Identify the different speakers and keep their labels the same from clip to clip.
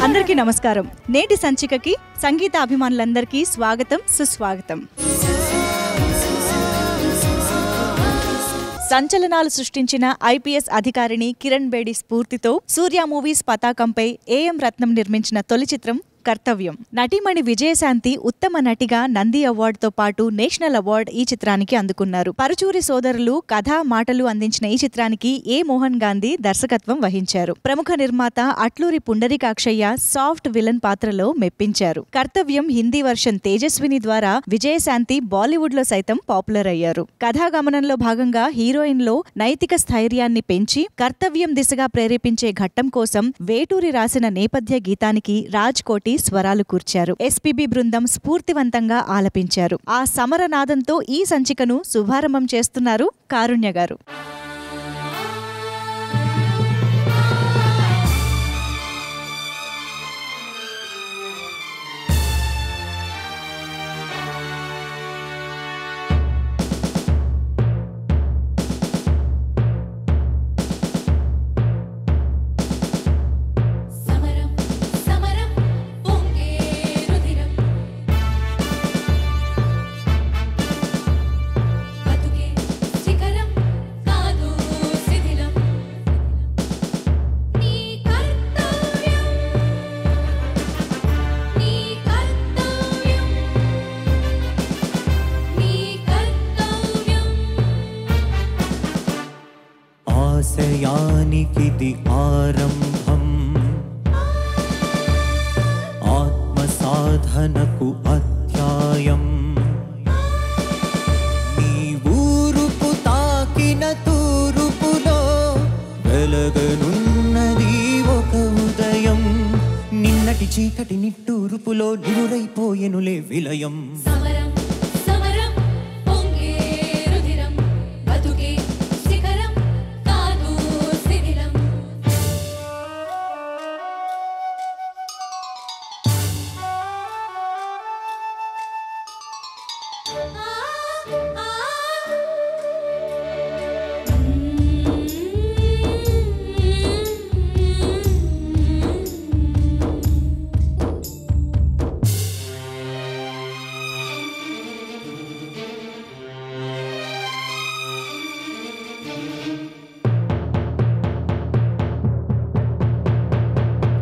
Speaker 1: అందరికీ నమస్కారం. నేటి సంచికకి సంగీత అభిమానులందరికీ స్వాగతం, సుస్వాగతం. సంచలనాలు సృష్టించిన ఐపీఎస్ అధికారిని కిరణ్ బేడి స్ఫూర్తితో సూర్య మూవీస్ పతాకంపై ఏఎం రత్నం నిర్మించిన తొలి చిత్రం కర్తవ్యం. నటీమణి విజయశాంతి ఉత్తమ నటిగా నంది అవార్డుతో పాటు నేషనల్ అవార్డు ఈ చిత్రానికి అందుకున్నారు. పరుచూరి సోదరులు కథా మాటలు అందించిన ఈ చిత్రానికి ఏ మోహన్ గాంధీ దర్శకత్వం వహించారు. ప్రముఖ నిర్మాత అట్లూరి పుండరీకాక్షయ్య సాఫ్ట్ విలన్ పాత్రలో మెప్పించారు. కర్తవ్యం హిందీ వర్షన్ తేజస్విని ద్వారా విజయశాంతి బాలీవుడ్ లో సైతం పాపులర్ అయ్యారు. కథాగమనంలో భాగంగా హీరోయిన్ లో నైతిక స్థైర్యాన్ని పెంచి కర్తవ్యం దిశగా ప్రేరేపించే ఘట్టం కోసం వేటూరి రాసిన నేపథ్య గీతానికి రాజ్ కోటి స్వరాలు కూర్చారు. ఎస్పీబీ బృందం స్ఫూర్తివంతంగా ఆలపించారు. ఆ సమరనాదంతో ఈ సంచికను శుభారంభం చేస్తున్నారు కారుణ్య గారు.
Speaker 2: ఆశయానికిది ఆరంభం, ఆత్మసాధనకు అధ్యాయం. నీ ఊరుపు తాకిన తూరుపులో వెలగనున్నది ఒక ఉదయం. నిన్నటి చీకటి నిట్టూరుపులో నిరుడైపోయెనులే విలయం.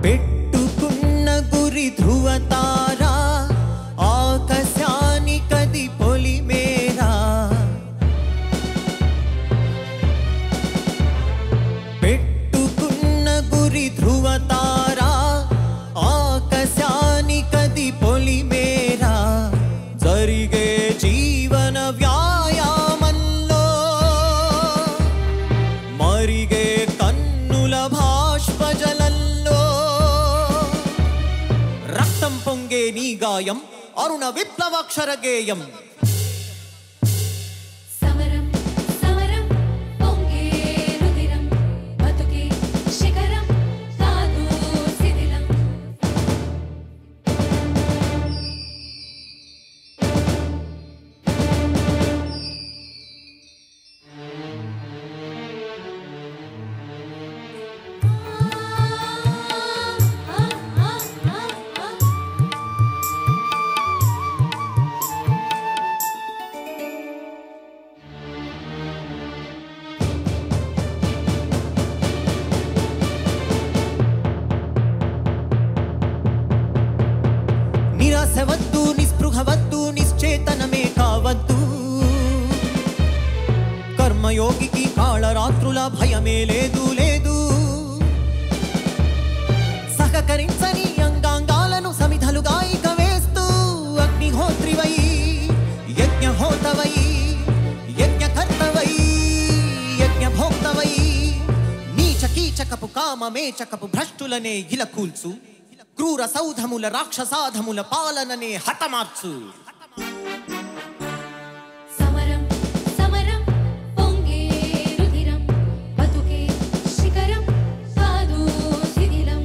Speaker 2: పెట్టుకున్న గురి ధ్రువతారా, ఆకాశానికది పొలిమేరా. పెట్టుకున్న గురి ధ్రువతారా, ఆకాశానికది పొలిమేరా. జరిగే జీవన వ్యాయామంలో మరిగే కన్నుల భాష్పజలంలో రక్తం పొంగే నీ గాయం అరుణ విప్లవాక్షర గేయం. నిరాశవద్దు, నిస్పృహవద్దు, నిశ్చేతనమే కావద్దు. కర్మయోగికి కాళరాత్రుల భయమే లేదు లేదు. సహకరించని అంగాంగాలను సమిధలుగా ఇక వేస్తూ అగ్నిహోత్రివై యజ్ఞహోతవై యజ్ఞకర్తవై యజ్ఞభోక్తవై నీచ కీచకపు కామమే చకపు భ్రష్టులనే ఇలా కూల్చు. క్రూర సౌధముల రాక్షసాధముల పాలననే హతమార్చు.
Speaker 3: సమరం సమరం పొంగే రుధిరం బతుకే శిఖరం కాదు శిథిలం.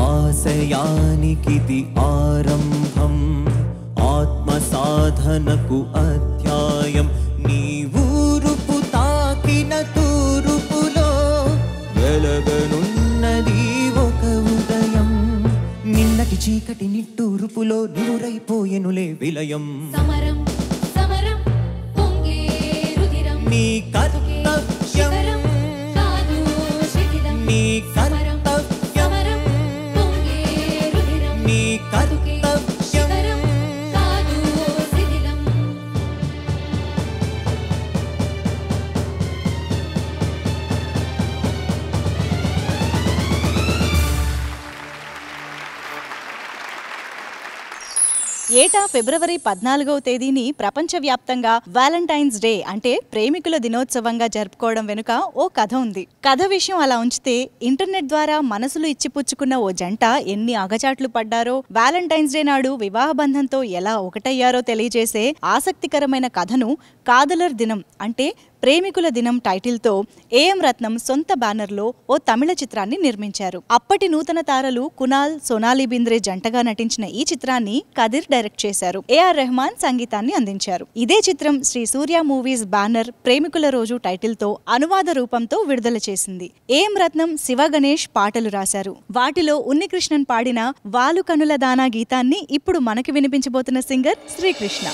Speaker 2: ఆశయానికిది ఆరంభం, ఆత్మ సాధనకు అధ్యాయం. నీ ఊరుపు తాకిన తూరుపులో వెలగనున్నది ఒక ఉదయం. నిన్నటి చీకటి నిట్టూరుపులో నివురైపోయెనులే విలయం.
Speaker 3: సమరం సమరం పొంగే రుధిరం
Speaker 2: నీ కర్తవ్యం,
Speaker 3: కాదు శిథిలం.
Speaker 2: నీ
Speaker 3: సమరం సమరం పొంగే రుధిరం
Speaker 2: నీ
Speaker 3: బతుకే శిఖరం కాదు శిథిలం.
Speaker 1: ఏటా ఫిబ్రవరి 14వ తేదీని ప్రపంచవ్యాప్తంగా వ్యాలంటైన్స్ డే అంటే ప్రేమికుల దినోత్సవంగా జరుపుకోవడం వెనుక ఓ కథ ఉంది. కథ విషయం అలా ఉంచితే ఇంటర్నెట్ ద్వారా మనసులు ఇచ్చిపుచ్చుకున్న ఓ జంట ఎన్ని అగచాట్లు పడ్డారో, వ్యాలంటైన్స్ డే నాడు వివాహ బంధంతో ఎలా ఒకటయ్యారో తెలియజేసే ఆసక్తికరమైన కథను కాదలర్ దినం అంటే ప్రేమికుల దినం టైటిల్తో ఏఎం రత్నం సొంత బ్యానర్లో ఓ తమిళ చిత్రాన్ని నిర్మించారు. అప్పటి నూతన తారలు కునాల్, సోనాలి బింద్రే జంటగా నటించిన ఈ చిత్రాన్ని కదిర్ డైరెక్ట్ చేశారు. ఏఆర్ రెహమాన్ సంగీతాన్ని అందించారు. ఇదే చిత్రం శ్రీ సూర్య మూవీస్ బ్యానర్ ప్రేమికుల రోజు టైటిల్తో అనువాద రూపంతో విడుదల చేసింది. ఏఎం రత్నం, శివ గణేష్ పాటలు రాశారు. వాటిలో ఉన్నికృష్ణన్ పాడిన వాలు కనుల దానా గీతాన్ని ఇప్పుడు మనకి వినిపించబోతున్న సింగర్ శ్రీకృష్ణ.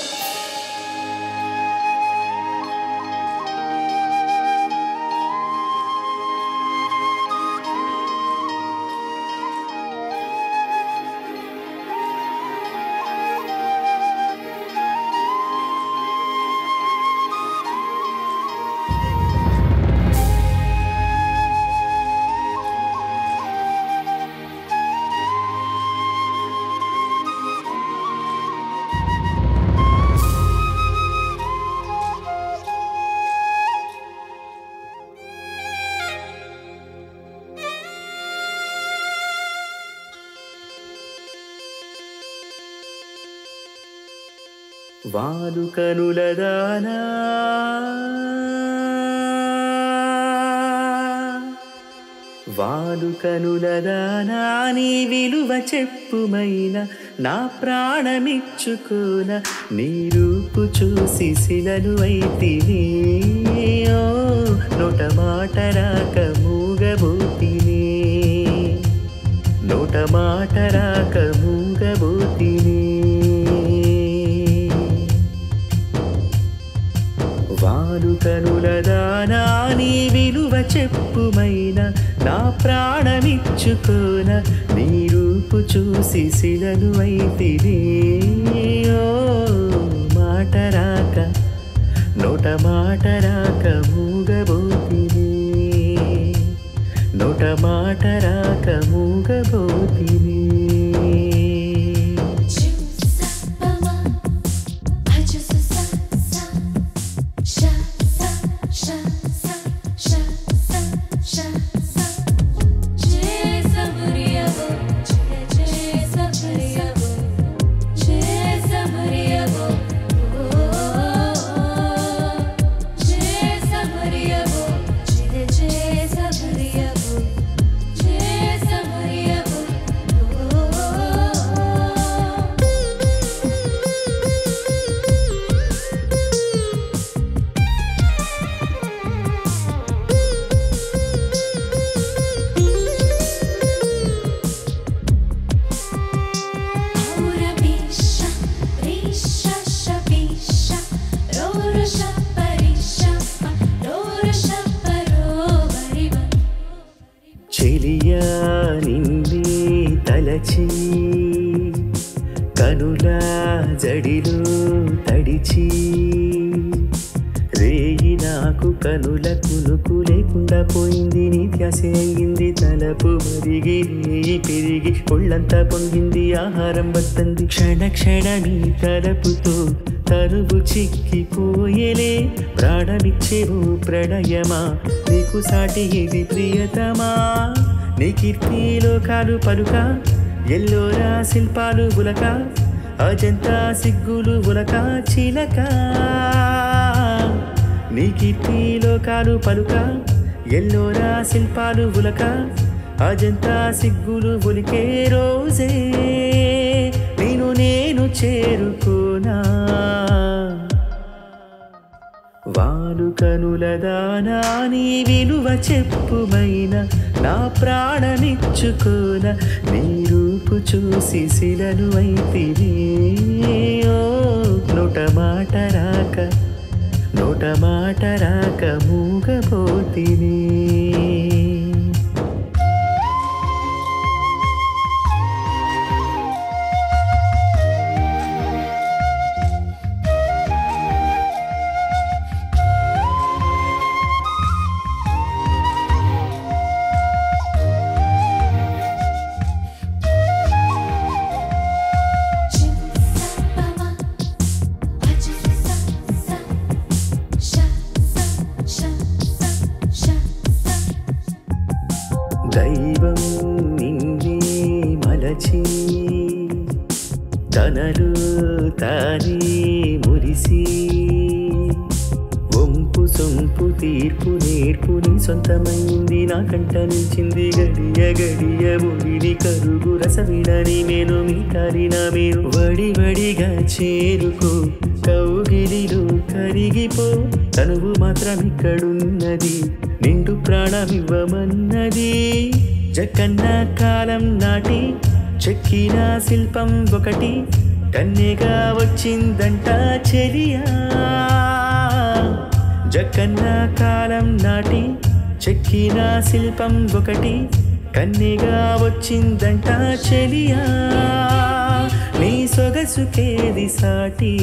Speaker 4: వాలు కనుల దానా వాలు కనుల దానా నీ విలువ చెప్పుమైన నా ప్రాణమిచ్చుకోన నీ రూపు చూసి శిలను అయితిని ఓ నోట మాట రాక మూగబోతిని నోట మాట రాక మూగబోతిని వాలు కనుల దానా నీ విలువ చెప్పుమైన నా ప్రాణమిచ్చుకోన నీ రూపు చూసి శిలను అయితిని ఓ మాట రాక నోట మాట రాక మూగబోతిని నోట మాట రాక మూగబోతిని చెలియా నిన్నే తలచి కనుల జడిలో తడిచి రేయి నాకు కనుల కునుకు లేకుండా పోయింది నీ ధ్యాస అయింది తలపు మరిగి రేయి పెరిగి ఒళ్ళంతా పొంగింది ఆహారం వద్దంది క్షణ క్షణ నీ తలపుతో తరువు చిక్కిపోయేలే ప్రాణమిచ్చేవు ప్రణయమా నీకు సాటి ఇది ప్రియతమా నీ కీర్తి లోకాలు పలుక ఎల్లోరా శిల్పాలు ఉలక అజంతా సిగ్గులు ఉలక చిలక నీ కీర్తి లోకాలు పలుక ఎల్లోరా శిల్పాలు ఉలక అజంతా సిగ్గులు ఉలికే రోజే నేను చేరుకోనా వాలు కనుల దానా నీ విలువ చెప్పుమైన నా ప్రాణమిచ్చుకోన నీ రూపు చూసి శిలను అయితివి నోట మాట రాక మూగపోతిని దైవం నిన్నే మలచి తనలు తానే మురిసి వంపు సొంపు తీర్పు నేర్పుని సొంతమైంది నా కంట నిలిచింది గడియ ఒడిని కరుగు రసవిడని మేను మీటారిన మీరు వడిగా చేరుకో కౌగిలిలో కరిగిపో తనువు మాత్రం ఇక్కడున్నది నిండు ప్రాణమివ్వమన్నది జకన్న కాలం నాటి చెక్కిన శిల్పం ఒకటి కన్యగా వచ్చిందంట చెలియా జకన్న కాలం నాటి చెక్కిన శిల్పం ఒకటి కన్యగా వచ్చిందంట చెలియా నీ సొగసుకేది సాటి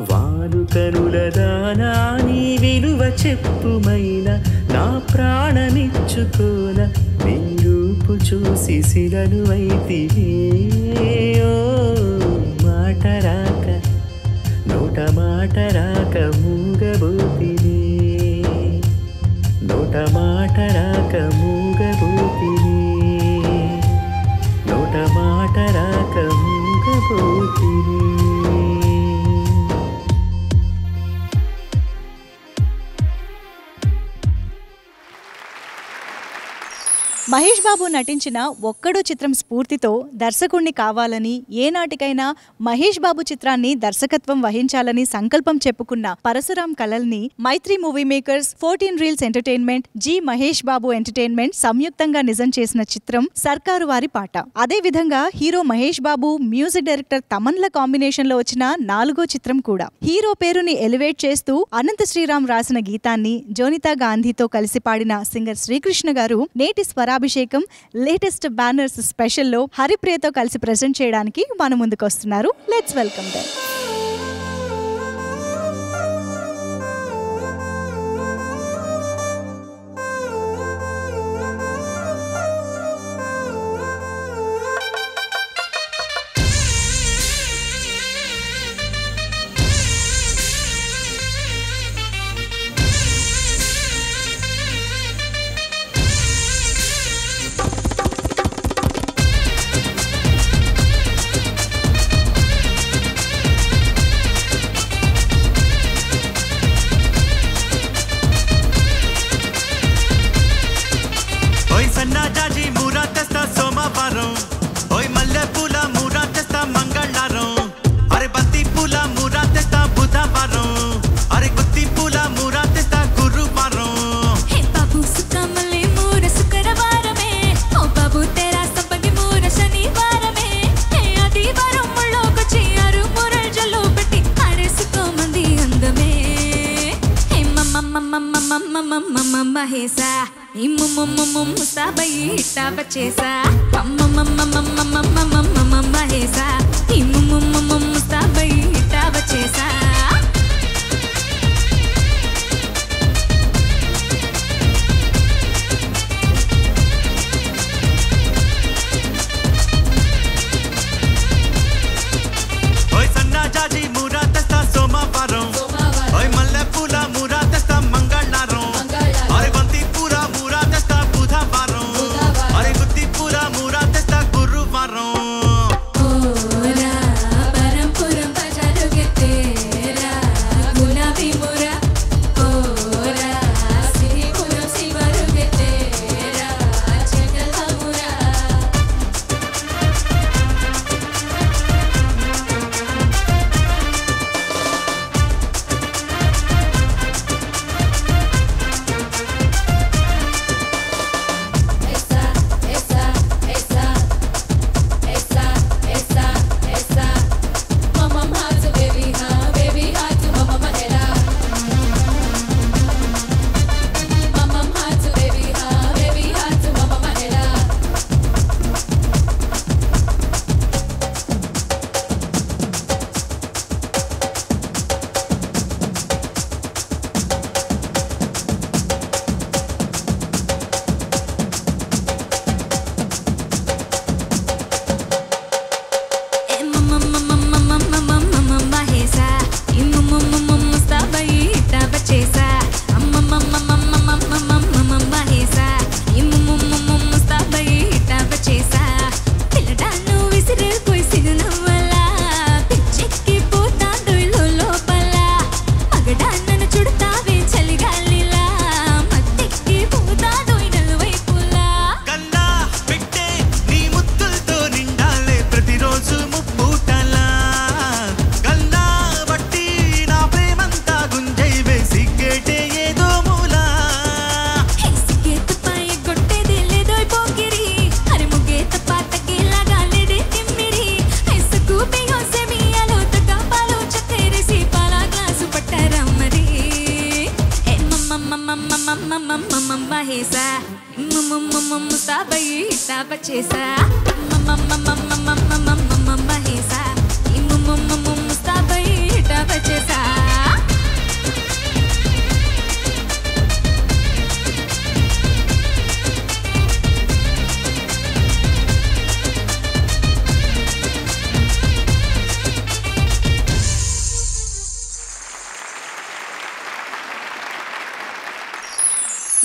Speaker 4: వాలు కనుల దానా నీ విలువ చెప్పుమైన నా ప్రాణమిచ్చుకోన నీ రూపు చూసి శిలను అయితివి నోట మాట రాక మూగబోతిని నోట మాట రాక మూగబోతిని నోట మాట రాక మూగబోతిని
Speaker 1: మహేష్ బాబు నటించిన ఒక్కడు చిత్రం స్ఫూర్తితో దర్శకుణ్ణి కావాలని ఏనాటికైనా మహేష్ బాబు చిత్రాన్ని దర్శకత్వం వహించాలని సంకల్పం చెప్పుకున్న పరశురాం కలల్ని Mythri movie makers 14 reels entertainment G Mahesh Babu entertainment సంయుక్తంగా నిజం చేసిన చిత్రం సర్కారు వారి పాట. అదే విధంగా hero Mahesh Babu music director తమన్ల కాంబినేషన్ లో వచ్చిన 4వ చిత్రం కూడా. హీరో పేరుని ఎలివేట్ చేస్తూ అనంత శ్రీరామ్ రాసిన గీతాన్ని జోనితా గాంధీతో కలిసి పాడిన సింగర్ శ్రీకృష్ణ గారు నేటి స్వరాభిషేకం లేటెస్ట్ బ్యానర్స్ స్పెషల్లో హరిప్రియతో కలిసి ప్రెజెంట్ చేయడానికి మన ముందుకు వస్తున్నారు. Let's welcome them.
Speaker 3: మహేసా ముస్తాబై ఇట్టా వచ్చేసా మహేసా ముస్తాబై ఇట్టా వచ్చేసా
Speaker 5: అరే గుత్తి
Speaker 3: ఇట్టా వచ్చేసా మహేసా ఈ ముస్తాబై ఇట్టా వచ్చేసా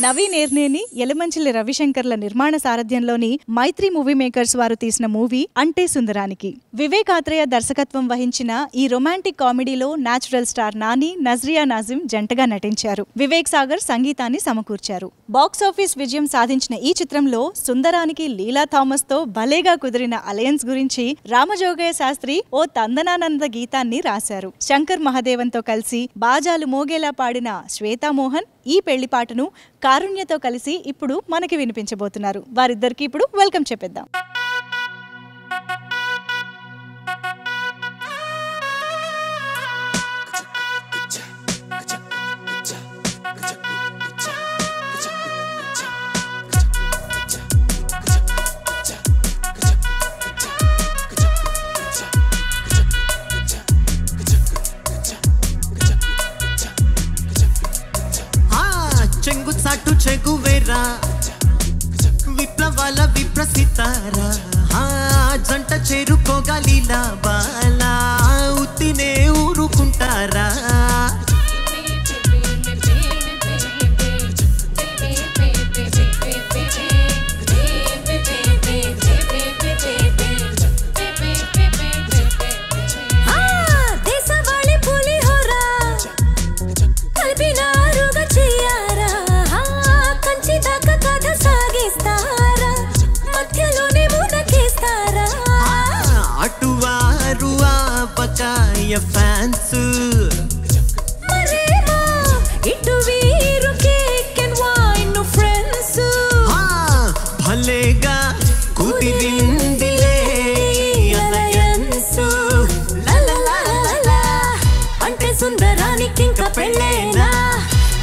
Speaker 1: నవీన్ ఏర్నేని, యలమంచిలి రవిశంకర్ల నిర్మాణ సారథ్యంలోని మైత్రి మూవీ మేకర్స్ వారు తీసిన మూవీ అంటే సుందరానికి. వివేక్ ఆత్రేయ దర్శకత్వం వహించిన ఈ రొమాంటిక్ కామెడీలో నేచురల్ స్టార్ నాని, నజ్రియా నాజిమ్ జంటగా నటించారు. వివేక్ సాగర్ సంగీతాన్ని సమకూర్చారు. బాక్సాఫీస్ విజయం సాధించిన ఈ చిత్రంలో సుందరానికి లీలా థామస్ తో భలేగా కుదిరిన అలయన్స్ గురించి రామజోగయ్య శాస్త్రి ఓ తందనానంద గీతాన్ని రాశారు. శంకర్ మహాదేవన్తో కలిసి బాజాలు మోగేలా పాడిన శ్వేతామోహన్ ఈ పెళ్లి పాటను కారుణ్యతో కలిసి ఇప్పుడు మనకి వినిపించబోతున్నారు. వారిద్దరికి ఇప్పుడు వెల్కమ్ చెప్పేద్దాం.
Speaker 2: చెంగుచాటు చెగువేరా విప్లవాల విప్రసితారా జంట చేరుకోగలిలా బాలా ఉత్తినే ఊరుకుంటారా ఫ్యాన్స్
Speaker 3: ఇటు వీరు కేక్ అండ్ వైన్ ఫ్రెండ్స్
Speaker 2: భలేగా కుదిరిందిలే అలయన్స్
Speaker 3: అంటే సుందరానికి ఇంకా పెళ్ళేనా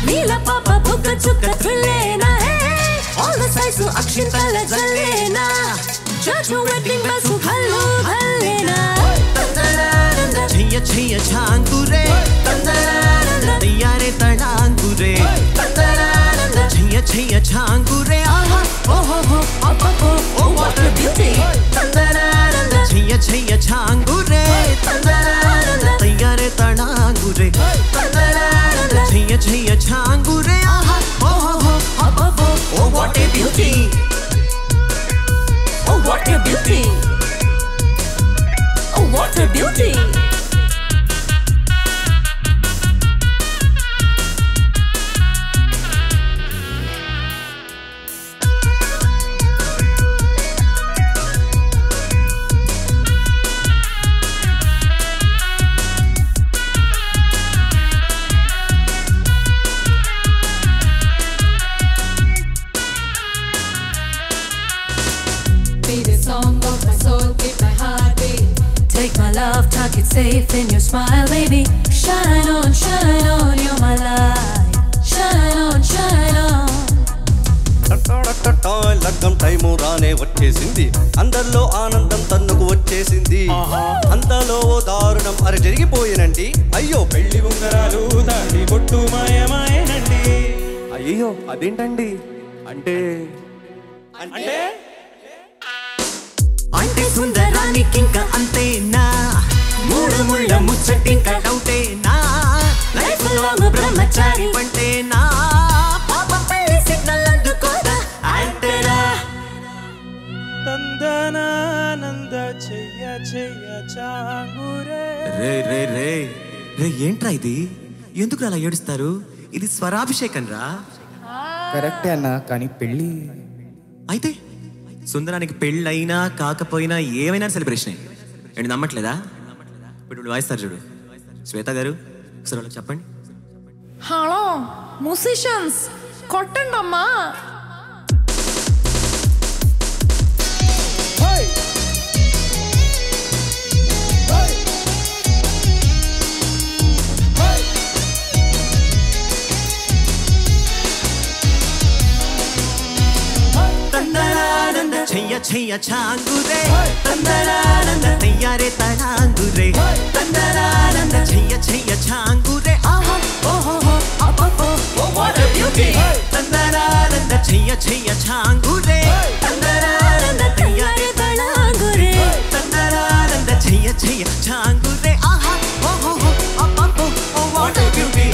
Speaker 3: నీల పాప బుగ్గ చుక్క త్రిల్లేనా ఆల్ ద సైజ్ అక్షింతల జల్లేనా జడ్జు వెడ్డింగ్ బస్ హల్లు హల్లేనా
Speaker 2: చెయ్య చెయ్య ఛాంగురే తయ్యారే తడాంగురే చెయ్య చెయ్య ఛాంగురే ఓహో ఓ వాటర్ బ్యూటీ చెయ్య చెయ్య ఛాంగురే తయ్యారే తడాంగురే చెయ్య చెయ్య ఛాంగురే ఓహో ఓ water beauty
Speaker 3: Oh what a beauty Oh what a beauty Tuck it safe in your smile, baby. Shine on, you're my light. Shine on.
Speaker 5: లగ్గం టైము రానే వచ్చేసింది అందరిలో ఆనందం తన్నుకు వచ్చేసింది అంతలో దారుణం అరే జరిగిపోయేనండి అయ్యో పెళ్లి ఉంగరాలు దాడి బొట్టు మాయమాయనండి అయ్యో అదేంటండి అంటే అంటే
Speaker 2: అంటే సుందరానికి ఇంకా అంతేనా మూడు ముళ్ళ ముచ్చటింక డౌటేనా లైఫ్ లాంగ్ బ్రహ్మచారి అంటేనా పాపం పెళ్లి సిగ్నల్ అందుకోదా అంటేనా
Speaker 5: తందనానంద చెయ్య చెయ్య చాంగురే
Speaker 2: రే రే రే రే ఏంట్రా ఇది ఎందుకు అలా ఏడుస్తారు ఇది స్వరాభిషేకం రా
Speaker 6: కరెక్టే అన్న కానీ పెళ్ళి
Speaker 2: అయితే సుందరానికి పెళ్ళైనా కాకపోయినా ఏమైనా సెలబ్రేషన్ ఏంటి నమ్మట్లేదా ఇప్పుడు వాయిస్తారు చూడు శ్వేత గారు సరే వాళ్ళకి చెప్పండి
Speaker 7: హలో మ్యూజిషియన్స్ కొట్టండి అమ్మా
Speaker 2: చెయ్య చాంగురే తందరానంద తయ్యారే తలాంగురే తందరానంద చెయ్య చాంగురే ఆహా ఓహో అబ్బో వాట్ ఎ బ్యూటీ తందరానంద చెయ్య చాంగురే తందరానంద తయ్యారే తలాంగురే తందరానంద చెయ్య చాంగురే ఆహా ఓహో అబ్బో what a beauty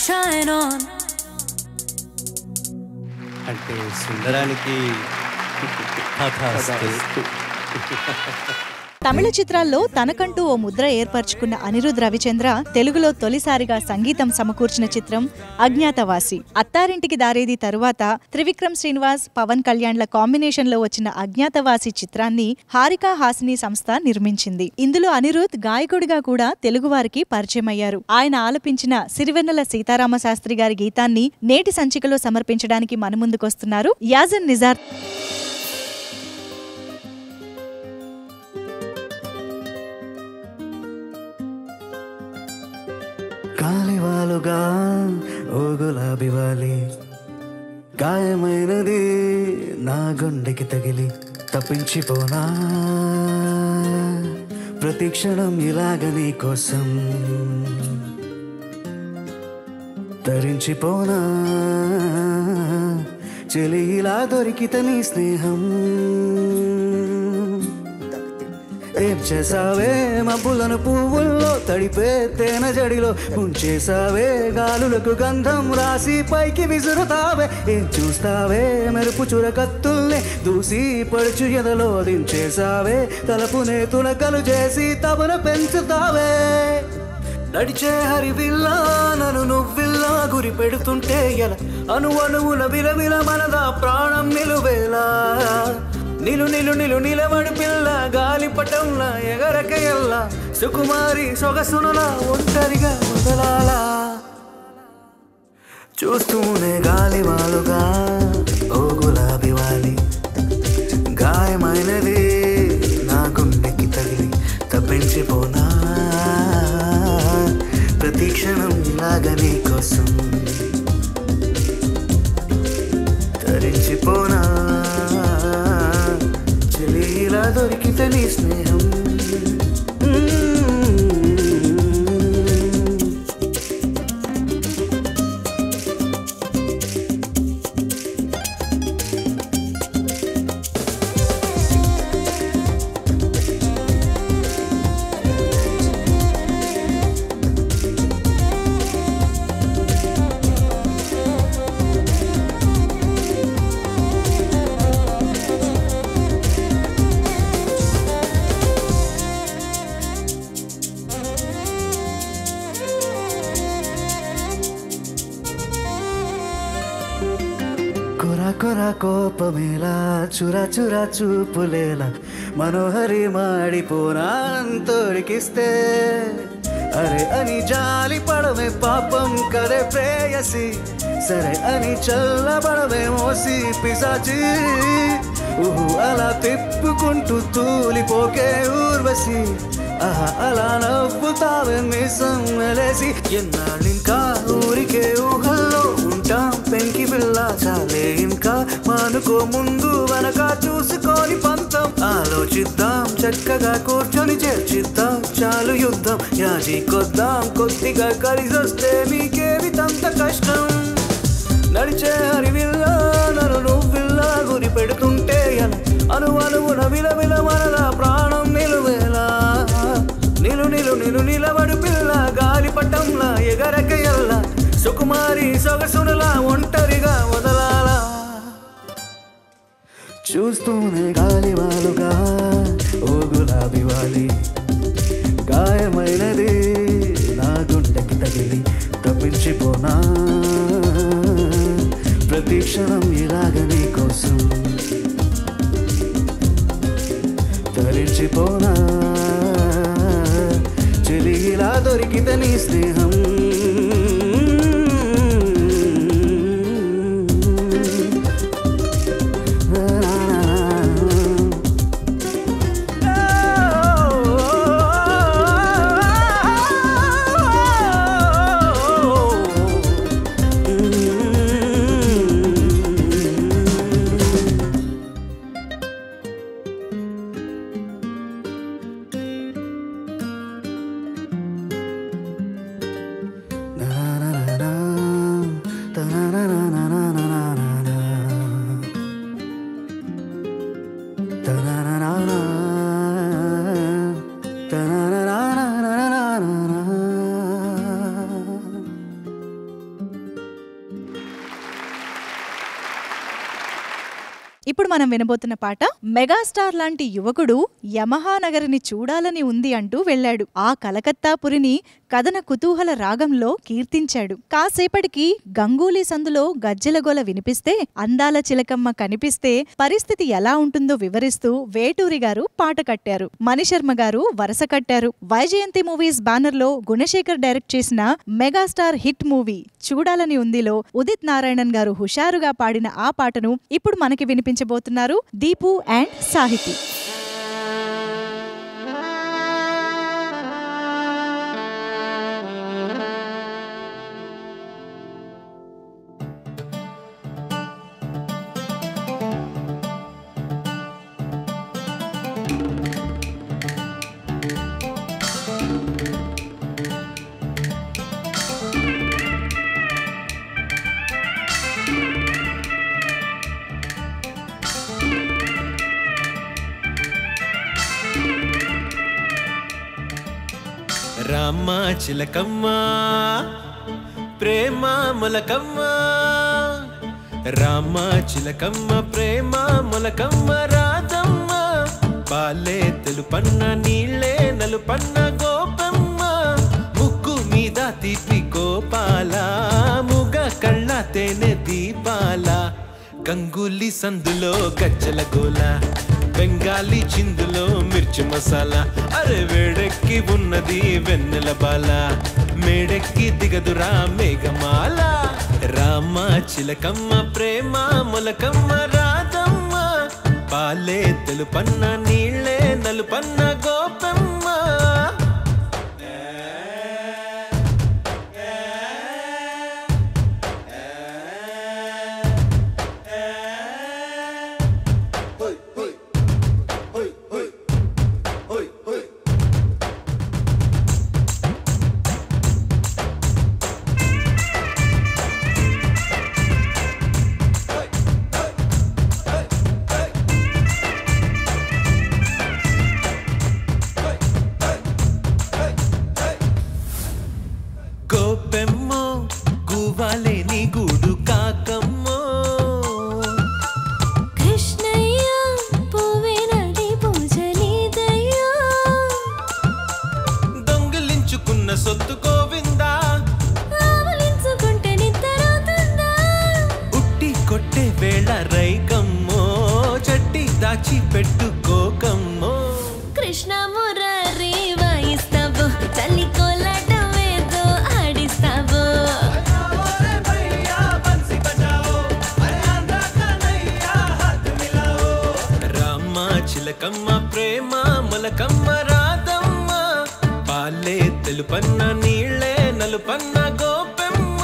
Speaker 3: Shine on.
Speaker 5: అంటే సుందరానికి
Speaker 1: తమిళ చిత్రాల్లో తనకంటూ ఓ ముద్ర ఏర్పరచుకున్న అనిరుద్ రవిచంద్ర తెలుగులో తొలిసారిగా సంగీతం సమకూర్చిన చిత్రం అజ్ఞాతవాసి. అత్తారింటికి దారేది తరువాత త్రివిక్రమ్ శ్రీనివాస్, పవన్ కళ్యాణ్ల కాంబినేషన్ లో వచ్చిన అజ్ఞాతవాసి చిత్రాన్ని హారికా హాసిని సంస్థ నిర్మించింది. ఇందులో అనిరుద్ గాయకుడిగా కూడా తెలుగువారికి పరిచయమయ్యారు. ఆయన ఆలపించిన సిరివెన్నెల సీతారామ శాస్త్రి గారి గీతాన్ని నేటి సంచికలో సమర్పించడానికి మన ముందుకొస్తున్నారు యాజన్ నిజార్.
Speaker 8: కాలివాలుగా ఓ గులాబీ వాలి గాయమైనది నా గుండెకి తగిలి తప్పించిపోనా ప్రతి క్షణం ఇలాగ నీ కోసం తరించిపోనా చెలి ఇలా దొరికితే నీ స్నేహం ఏం చేసావే మబ్బులను పువ్వుల్లో తడిపే తేనె జడిలో ఉంచేసావే గాలులకు గంధం రాసి పైకి విసురుతావే ఏం చూస్తావే మెరుపు చురకత్తుల్ని దూసి పడుచు ఎదలో దించేసావే తలపునే తునకలు చేసి తబన పెంచుతావే నడిచే హరివిల్లా నన్ను నువ్విల్లా గురి పెడుతుంటే ఎలా అణువణువున విలవిల మనదా ప్రాణం నిలువేలా నిలు నిలు నిలు నిలబడి పిల్ల గాలిపటంలా ఎగరక ఎల్లా సుకుమారి సొగసునులా ఒంటరిగా వదలాలా చూస్తూనే గాలివాలుగా ఓ గులాబీ వాలి గాయమైనది నా గుండెకి తగిలి తప్పించిపోనా ప్రతి క్షణం ఇలాగ నీ కోసం తరించిపోనా ఇలా దొరికితే నీ స్నేహం కొరా కోపమేలా చురా చురా చూపులేలా మనోహరి మాడిపోనా తోడికిస్తే అరే అని జాలి పడవే పాపం కదే ప్రేయసి సరే అని చల్లబడవే మోసి పిశాచి అలా తిప్పుకుంటూ తూలిపోకే ఊర్వశి ఆహా అలా నవ్వుతావే మీసం వెలేసి ఎన్నాళ్ళింకా ఊరికే ఊహల్లో ఉంటాం పెంకి పిల్ల చాలే ఇంకా మానుకో ముందు వెనక చూసుకొని పంతం ఆలోచిద్దాం చక్కగా కూర్చొని చర్చిద్దాం చాలు యుద్ధం యాజీ కొద్దాం కొద్దిగా కలిసొస్తే మీకేవి తంత కష్టం నడిచే హరివిల్లా నన్ను నువ్విల్లా గురి పెడుతుంటే అణువణువున విలవిల మనలా ప్రాణం నిలువేలా నిలు నిలు నిలు నిలబడు పిల్ల గాలిపటంలా ఎగరక ఎల్లా సుకుమారి సొగసునులా ఒంటరిగా వదలాలా చూస్తూనే గాలివాలుగా ఓ గులాబీ వాలి గాయమైనది నా గుండెకి తగిలి తప్పించిపోనా ప్రతి క్షణం ఇలాగ నీ కోసం తరించిపోనా చెలి ఇలా దొరికితే నీ స్నేహం
Speaker 1: ఇప్పుడు మనం వినబోతున్న పాట మెగాస్టార్ లాంటి యువకుడు యమహా నగరిని చూడాలని ఉంది అంటూ వెళ్లాడు. ఆ కలకత్తాపురిని కథన కుతూహల రాగంలో కీర్తించాడు. కాసేపటికి గంగూలీ సందులో గజ్జెలగోల వినిపిస్తే, అందాల చిలకమ్మ కనిపిస్తే పరిస్థితి ఎలా ఉంటుందో వివరిస్తూ వేటూరి గారు పాట కట్టారు. మణిశర్మ గారు వరస కట్టారు. వైజయంతి మూవీస్ బ్యానర్ లో గుణశేఖర్ డైరెక్ట్ చేసిన మెగాస్టార్ హిట్ మూవీ చూడాలని ఉందిలో ఉదిత్ నారాయణన్ గారు హుషారుగా పాడిన ఆ పాటను ఇప్పుడు మనకి వినిపించబోతున్నారు దీపు అండ్ సాహితి.
Speaker 9: రామ చిలకమ్మ ప్రేమ మొలకమ్మ, రామ చిలకమ్మ ప్రేమ మొలకమ్మ రాధమ్మ, పాలే తెలుపన్న నీళ్ళే నలుపన్న గోపమ్మ, ముక్కు మీద తీపి గోపాల, ముగ కళ్ళ తేనె దీపాల, గంగూలీ సందులో గజ్జల గోల, బెంగాలీ చిందులో మిర్చి మసాలా, అరే వేడెక్కి ఉన్నది వెన్నెల బాల, మేడెక్కి దిగదురా మేఘమాల, రామ చిలకమ్మ ప్రేమ మొలకమ్మ రాధమ్మ, పాలే తెలుపన్న నీళ్ళే నలుపన్న గోపమ్మ. పెట్టుకోకమ్మో
Speaker 3: కృష్ణ మురారి వాయిస్తావు, చల్లి కోలాటమేదో ఆడిస్తావు,
Speaker 9: రామ చిలకమ్మ ప్రేమ మొలకమ్మ రాధమ్మ, పాలే తెలుపన్న నీళ్ళే నలుపన్న గోపెమ్మ.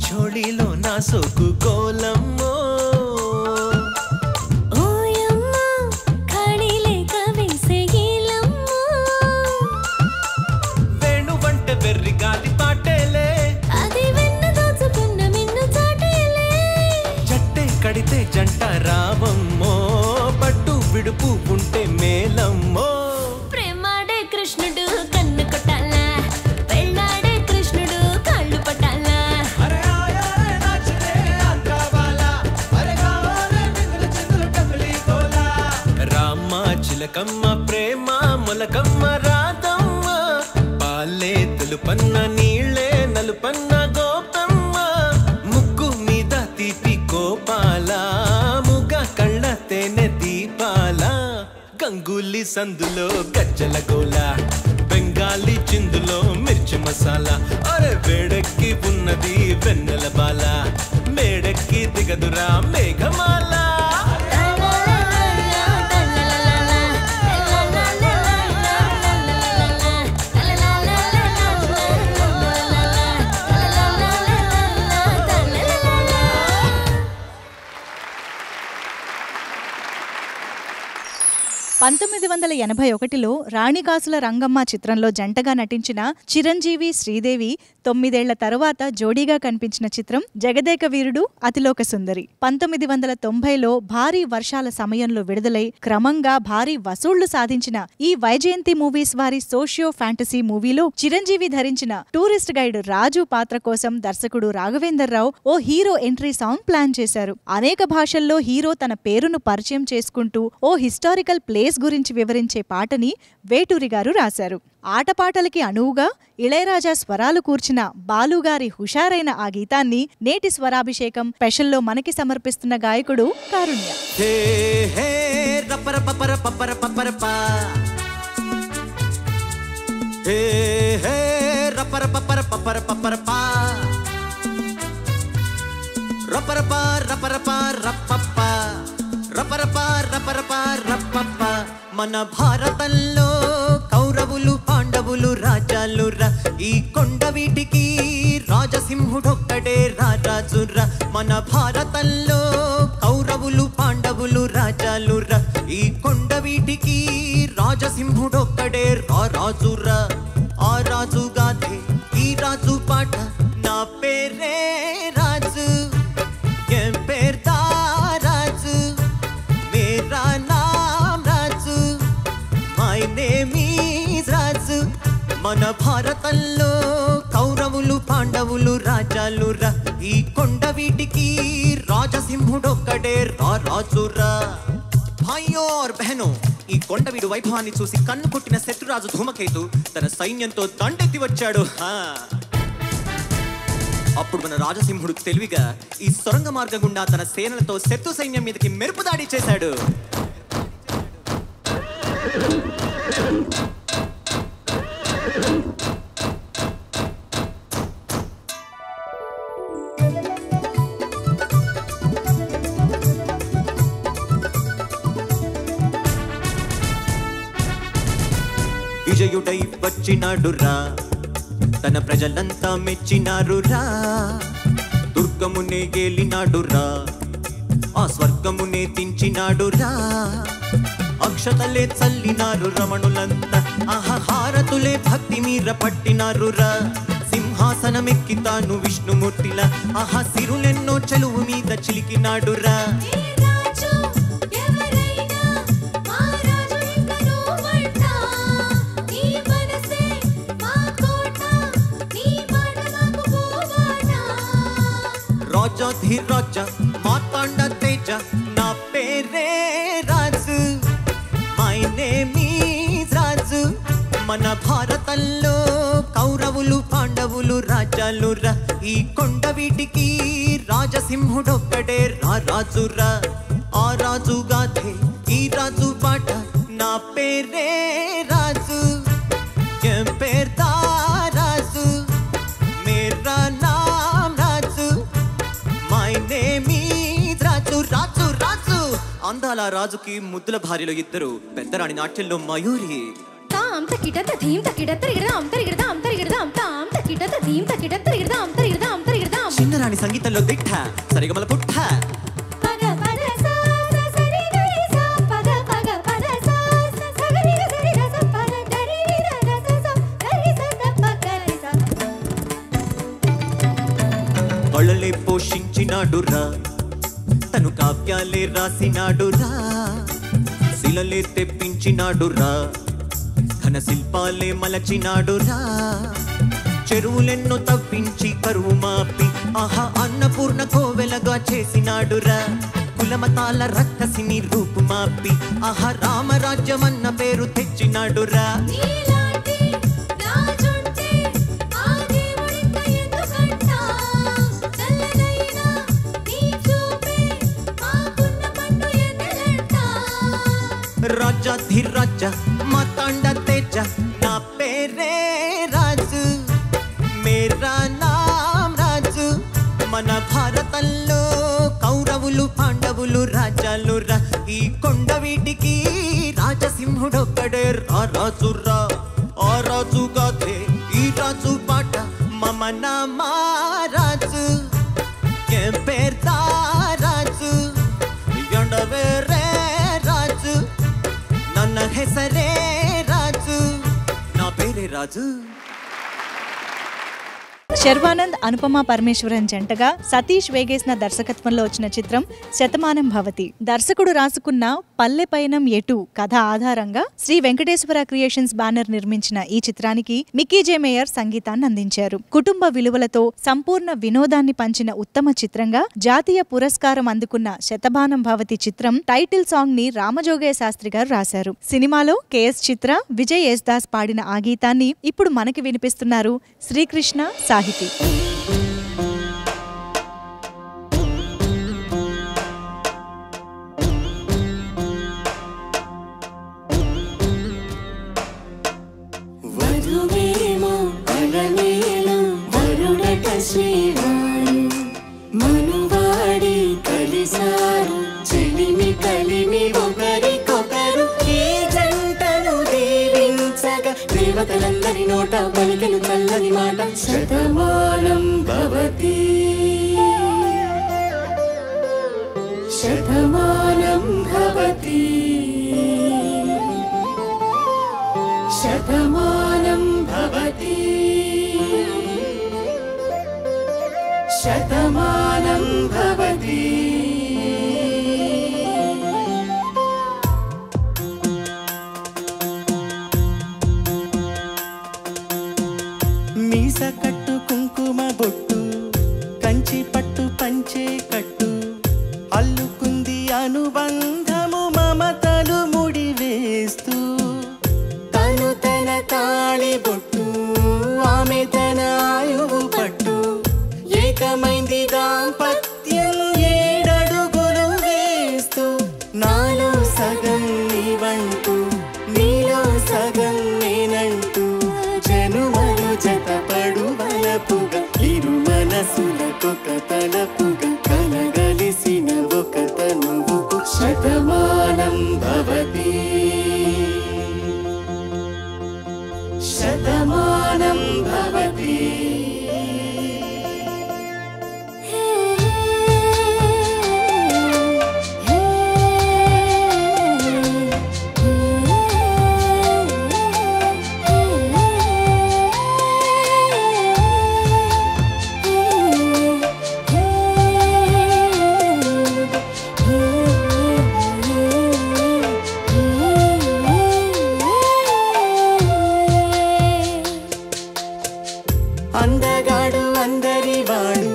Speaker 9: చోళీలో నా సోకు కోలమ్మో,
Speaker 3: ఓయమ్మ ఖాళీలేక వేసేగిలమ్మో,
Speaker 9: వేణు వంట వెర్రి గాలి పాటేలే,
Speaker 3: అది వెన్న దోచుకున్న మిన్ను చాటేలే,
Speaker 9: జట్టే కడితే జంట రావమ్మో, పట్టు విడుపు ఉంటే మేలమ్మో,
Speaker 3: ప్రేమాడే కృష్ణుడు కన్ను కొట్టాల, పెళ్ళాడే కృష్ణుడు కాళ్ళు పట్టాల,
Speaker 9: చిలకమ్మ ప్రేమ మొలకమ్మ రాధమ్మ, పాలే తెలుపన్న నీళ్ళే నలుపన్న గోపమ్మ, ముక్కు మీద తీపి గోపాల, ముగ కళ్ళ తేనె దీపాల, గంగూలీ సందులో గజ్జల గోల, బెంగాలీ చిందులో మిర్చి మసాలా, అరే వేడెక్కి ఉన్నది వెన్నెల బాల, మేడెక్కి దిగదురా మేఘమాల.
Speaker 1: 1981లో రాణికాసుల రంగమ్మ చిత్రంలో జంటగా నటించిన చిరంజీవి శ్రీదేవి 9 ఏళ్ల తరువాత జోడీగా కనిపించిన చిత్రం జగదేక వీరుడు అతిలోక సుందరి. 1990లో భారీ వర్షాల సమయంలో విడుదలై క్రమంగా భారీ వసూళ్లు సాధించిన ఈ వైజయంతి మూవీస్ వారి సోషియో ఫ్యాంటసీ మూవీలో చిరంజీవి ధరించిన టూరిస్ట్ గైడ్ రాజు పాత్ర కోసం దర్శకుడు రాఘవేందర్ రావు ఓ హీరో ఎంట్రీ సాంగ్ ప్లాన్ చేశారు. అనేక భాషల్లో హీరో తన పేరును పరిచయం చేసుకుంటూ ఓ హిస్టారికల్ ప్లేస్ గురించి వివరించే పాటని వేటూరి గారు రాశారు. ఆటపాటలకి అనువుగా ఇళయరాజా స్వరాలు కూర్చిన బాలుగారి హుషారైన ఆ గీతాన్ని నేటి స్వరాభిషేకం స్పెషల్లో మనకి సమర్పిస్తున్న గాయకుడు కారుణ్య.
Speaker 2: మన భారతంలో కౌరవులు పాండవులు రాజాలురా, ఈ కొండ వీటికి రాజసింహుడొక్కడే రాజురా. మన భారతంలో కౌరవులు పాండవులు రాజాలురా, ఈ కొండ వీటికి రాజసింహుడొక్కడే రాజురా. ఆ రాజుగాదే ఈ రాజు పాట, నా పేరే రాజు, ఏం పేర్దా రాజు, మేరా నామ్ రాజు, మై నేమ్ ఈజ్ రాజు. మన భారతంలో కౌరవులు పాండవులు రాజాలురా, ఈ కొండ వీటికి రాజసింహుడొక్కడే రాజురా. భాయ్యో और बहनों, ఈ కొండవీడు వైభవాన్ని చూసి కన్ను కొట్టిన శత్రురాజు ధూమకేతు తన సైన్యంతో దండెత్తి వచ్చాడు. అప్పుడు మన రాజసింహుడు తెలివిగా ఈ సొరంగ మార్గం గుండా తన సేనలతో శత్రు సైన్యం మీదకి మెరుపు దాడి చేశాడు. విజయుడై వచ్చినాడురా, తన ప్రజలంతా మెచ్చినారురా. దుర్గమునే గేలినాడురా, ఆ స్వర్గమునే దించినాడురా. అక్షతలే చల్లినారు రమణులంతా, హారతులే భక్తి మీర పట్టినారురా. సింహాసనమెక్కి తాను విష్ణుమూర్తిలా, సిరులెన్నో చెలువు మీద చిలికినాడురా. రాజాధిరాజ మార్తాండ తేజ, నా పేరే రాజు, మై నేమ్ ఈజ్ రాజు. మన భారతంలో కౌరవులు పాండవులు రాజాలురా, ఈ కొండ వీటికి రాజసింహుడొక్కడే రాజురా. ఆ రాజుగాదే ఈ రాజు పాట, నా పేరే రాజు, ఏం పేర్దా రాజు, మేరా నామ్ రాజు, మై నేమ్ ఈజ్ రాజు రాజు రాజు. అందాల రాజుకి ముద్దుల భార్యలో ఇద్దరు, పెద్దరాణి నాట్యంలో మయూరి. చిన్నరాణి సంగీతంలో దిట్ట, సరిగమల పుట్ట. కళలే పోషించినాడురా, తను కావ్యాలే రాసినాడురా. శిలలే తెప్పించినాడురా, ఘన శిల్పాలే మలచినాడురా. చెరువులెన్నో తవ్వించి కరువు మాపి, అన్నపూర్ణ కోవెలగా చేసినాడురా. కులమతాల రక్కసిని రూపు మాపి, రామరాజ్యమన్న పేరు తెచ్చినాడురా. రాజాధిరాజ మార్తాండ తేజ, నా పేరే రాజు, మేరా నామ్ రాజు. మన భారతంలో కౌరవులు పాండవులు రాజాలురా, ఈ కొండ వీటికి రాజసింహుడొక్కడే రాజురా. ఆ రాజుగాదే ఈ రాజు పాట, మమ నామా రాజు, ఏం పేర్దా రాజు, ఎండవేరే రాజు, నన్న సరే రాజు, నా పేరే రాజు.
Speaker 1: శర్వానంద్, అనుపమ పరమేశ్వరన్ జంటగా సతీష్ వేగేసిన దర్శకత్వంలో వచ్చిన చిత్రం శతమానం భవతి. దర్శకుడు రాసుకున్న పల్లె పయనం ఎటు కథ ఆధారంగా శ్రీ వెంకటేశ్వర క్రియేషన్స్ బ్యానర్ నిర్మించిన ఈ చిత్రానికి మిక్కీ జే మేయర్ సంగీతాన్ని అందించారు. కుటుంబ విలువలతో సంపూర్ణ వినోదాన్ని పంచిన ఉత్తమ చిత్రంగా జాతీయ పురస్కారం అందుకున్న శతమానం భవతి చిత్రం టైటిల్ సాంగ్ ని రామజోగయ్య శాస్త్రి గారు రాశారు. సినిమాలో కెఎస్ చిత్ర, విజయ్ యేసుదాస్ పాడిన ఆ గీతాన్ని ఇప్పుడు మనకి వినిపిస్తున్నారు శ్రీకృష్ణ సాహితీ.
Speaker 3: వధువేమో అలమేలు వరుడట శ్రీవారు, మనువాడి కలిసారు చెలిమి కలిమి ఒకరికొకరు. ఈ జంటను దీవించగా దేవతలందరి నోట పలికెను చల్లని మాట శతమానం భవతి, శతమానం భవతి, శతమానం భవతి, శతమానం భవతి.
Speaker 10: మీస కట్టు కుంకుమ బొట్టు, కంచి పట్టు పంచే కట్టు, అల్లుకుంది అనుబంధము మమతలు ముడివేస్తూ. తను తన తాళి బొట్టు, ఆమె తన ఆయువు పట్టు, ఏకమైంది దాంపత్యం ఏడడుగులు వేస్తూ. నాలో సగం నీవంటూ, నీలో సగం నేనంటూ, జనుమలు జతపడు వలపుగా, ఇరు మనసులకొక తలపుగా, కలగలిసిన ఒక తనువుకు శతమానం భవతి, శతమానం భవతి. అందగాడు అందరి వాడు,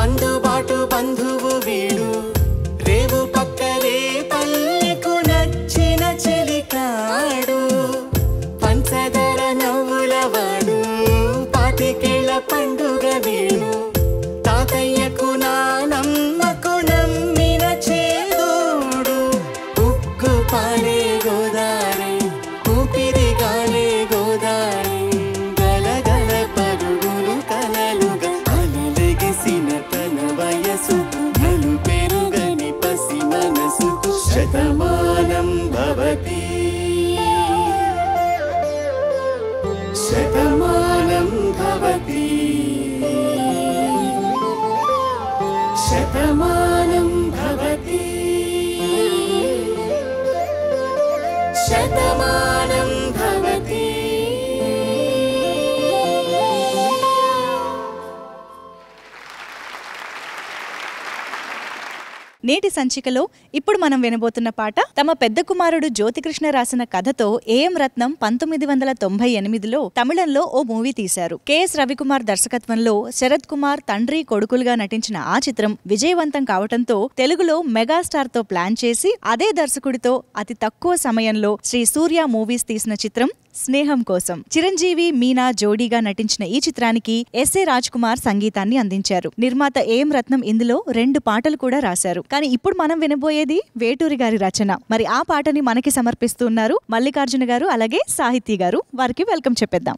Speaker 10: అందుబాటు బంధువు వీడు, రేవు పక్కరే పల్లెకు నచ్చిన చెలికాడు, పంచదర నవ్వుల వాడు, పాతికేళ్ల పండుగ వీడు, తాతయ్యకు నానమ్మకు నమ్మిన చేదోడు, ఉక్కు పారే గోదారి, ఊపిరిగానే గోదారి, శతమానం భవతి, శతమానం భవతి, శతమానం భవతి, శతమానం భవతి.
Speaker 1: నేటి సంచికలో ఇప్పుడు మనం వినబోతున్న పాట తమ పెద్ద కుమారుడు జ్యోతికృష్ణ రాసిన కథతో ఏఎం రత్నం 1998లో తమిళంలో ఓ మూవీ తీశారు. కెఎస్ రవికుమార్ దర్శకత్వంలో శరత్ కుమార్ తండ్రి కొడుకులుగా నటించిన ఆ చిత్రం విజయవంతం కావటంతో తెలుగులో మెగాస్టార్ తో ప్లాన్ చేసి అదే దర్శకుడితో అతి తక్కువ సమయంలో శ్రీ సూర్య మూవీస్ తీసిన చిత్రం స్నేహం కోసం. చిరంజీవి, మీనా జోడీగా నటించిన ఈ చిత్రానికి ఎస్ఏ రాజ్ కుమార్ సంగీతాన్ని అందించారు. నిర్మాత ఏఎం రత్నం ఇందులో 2 పాటలు కూడా రాశారు. కానీ ఇప్పుడు మనం వినబోయేది వేటూరి గారి రచన. మరి ఆ పాటని మనకి సమర్పిస్తున్నారు మల్లికార్జున గారు, అలాగే సాహితీ గారు. వారికి వెల్కమ్ చెప్పేద్దాం.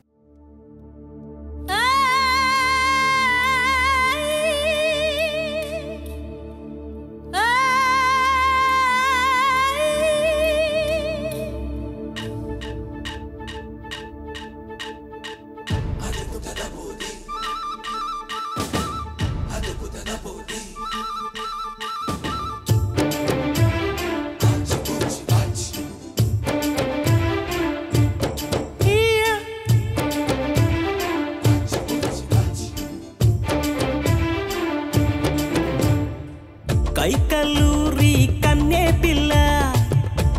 Speaker 9: కైకల్లూరి కన్నే పిల్ల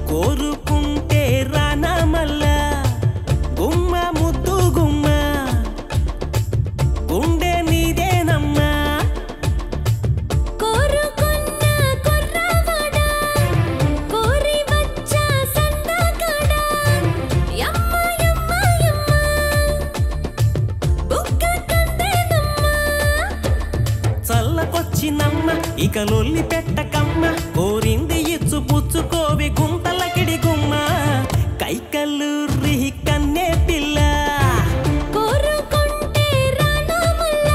Speaker 9: కోరుకుంటే రానా మల్ల గుమ్మ ముద్దు గుమ్మ గుండె నీదేనమ్మా
Speaker 3: కోరుకున్న కుర్రవాడా కోరి వచ్చా సందకాడా యమ్మ యమ్మ యమ్మ బుక్క కందేనమ్మ
Speaker 9: చల్లకొచ్చినమ్మ ఇక లొల్లి పెట్టకమ్మ కోరింది ఇచ్చు పుచ్చుకోవి గుంతలకిడి గుమ్మ కైకల్లూరి కన్నే పిల్ల
Speaker 3: కోరుకుంటే రానా మల్ల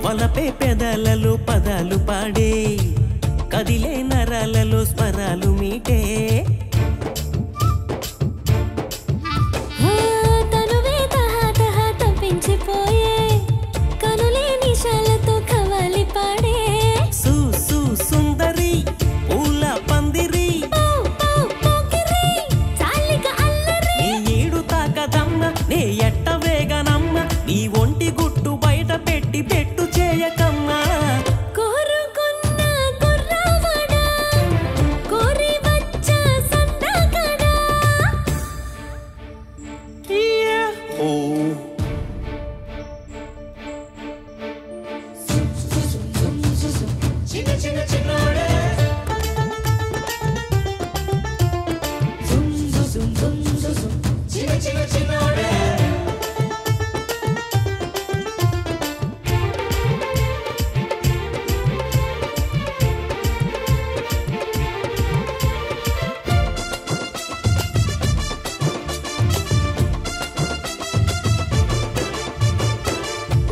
Speaker 9: వలపే పెదలలో పదాలు పాడే కదిలే నరాలలో స్వరాలు మీటే
Speaker 3: తనువే తహ తప్పించిపోయే కనులే నిశాలతో కవాలి పాడే
Speaker 9: సు సు సుందరి పూల పందిరి
Speaker 3: పోకిరి చాలిక అల్లరి
Speaker 9: నీ ఏడు తాకదమ్మ నే ఎట్ట వేగనమ్మ నీ ఒంటి గుట్టు బయట పెట్టి పెట్టు చేయకమ్మా
Speaker 3: కోరుకున్న కుర్రవాడా కోరి వచ్చా సందకాడా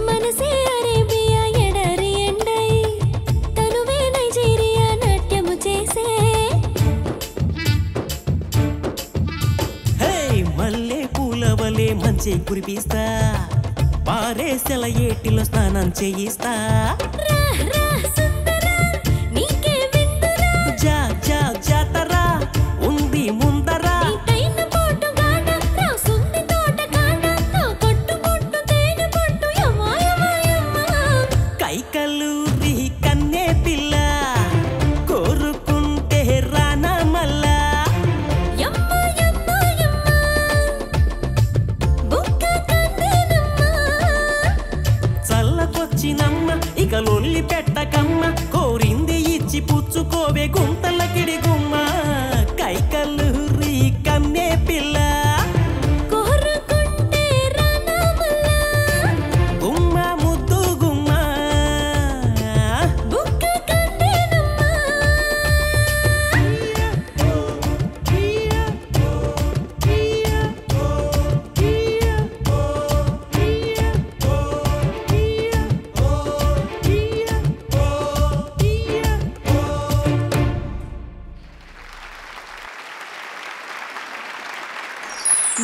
Speaker 3: మనసే అరేబియా ఎడరి ఎండై తనువే నైజీరియా నాట్యము చేసే
Speaker 9: హే మల్లె పూలవలే మంచి కురిపిస్తా పారేసెల ఏటిలో స్నానం చేయిస్తా
Speaker 3: రా రా సుందరా నీకే విందురా
Speaker 9: జా జా జాతరా ఉంది ముందరా
Speaker 3: తైన పోటు గాడ రా సుంది తోట గాడ నా కొట్టు కొట్టు తేనె పొట్టు యమ్మ యమ్మ యమ్మ
Speaker 9: కైకల్లూరి కన్నే పిల్ల కోరుకుంటే రానా మల్ల
Speaker 3: యమ్మ యమ్మ యమ్మ బుక్క కందేనమ్మ
Speaker 9: చల్లకొచ్చినమ్మ ఇక లొల్లి పెట్టకమ్మ కోరింది ఇచ్చి పుచ్చుకోవే గుంతలకిడి గుమ్మ కైకల్లూరి కన్నే పిల్ల
Speaker 3: కోరుకుంటే రానా మల్ల
Speaker 9: గుమ్మ ముద్దు గుమ్మ
Speaker 3: బుక్క కందేనమ్మ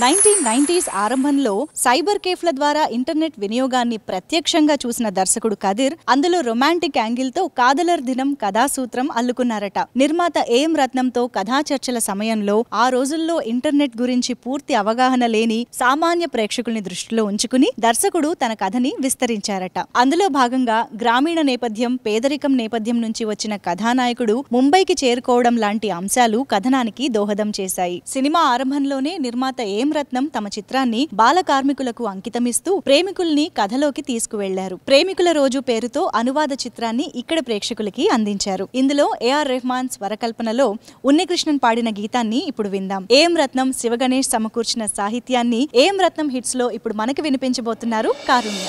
Speaker 1: నైన్టీన్ 90s ఆరంభంలో సైబర్ కేఫ్ల ద్వారా ఇంటర్నెట్ వినియోగాన్ని ప్రత్యక్షంగా చూసిన దర్శకుడు కదిర్ అందులో రొమాంటిక్ యాంగిల్ తో కాదలర్ దినం కథాసూత్రం అల్లుకున్నారట. నిర్మాత ఏఎం రత్నంతో కథా చర్చల సమయంలో ఆ రోజుల్లో ఇంటర్నెట్ గురించి పూర్తి అవగాహన లేని సామాన్య ప్రేక్షకుల్ని దృష్టిలో ఉంచుకుని దర్శకుడు తన కథని విస్తరించారట. అందులో భాగంగా గ్రామీణ నేపథ్యం, పేదరికం నేపథ్యం నుంచి వచ్చిన కథానాయకుడు ముంబైకి చేరుకోవడం లాంటి అంశాలు కథనానికి దోహదం చేశాయి. సినిమా ఆరంభంలోనే నిర్మాత ఏఎం రత్నం తమ చిత్రాన్ని బాల కార్మికులకు అంకితమిస్తూ ప్రేమికుల్ని కథలోకి తీసుకువెళ్లారు. ప్రేమికుల రోజు పేరుతో అనువాద చిత్రాన్ని ఇక్కడ ప్రేక్షకులకి అందించారు. ఇందులో ఏఆర్ రెహమాన్ స్వరకల్పనలో ఉన్నికృష్ణన్ పాడిన గీతాన్ని ఇప్పుడు విందాం. ఏఎం రత్నం, శివగణేష్ సమకూర్చిన సాహిత్యాన్ని ఏఎం రత్నం హిట్స్ లో ఇప్పుడు మనకి వినిపించబోతున్నారు కారుణ్య.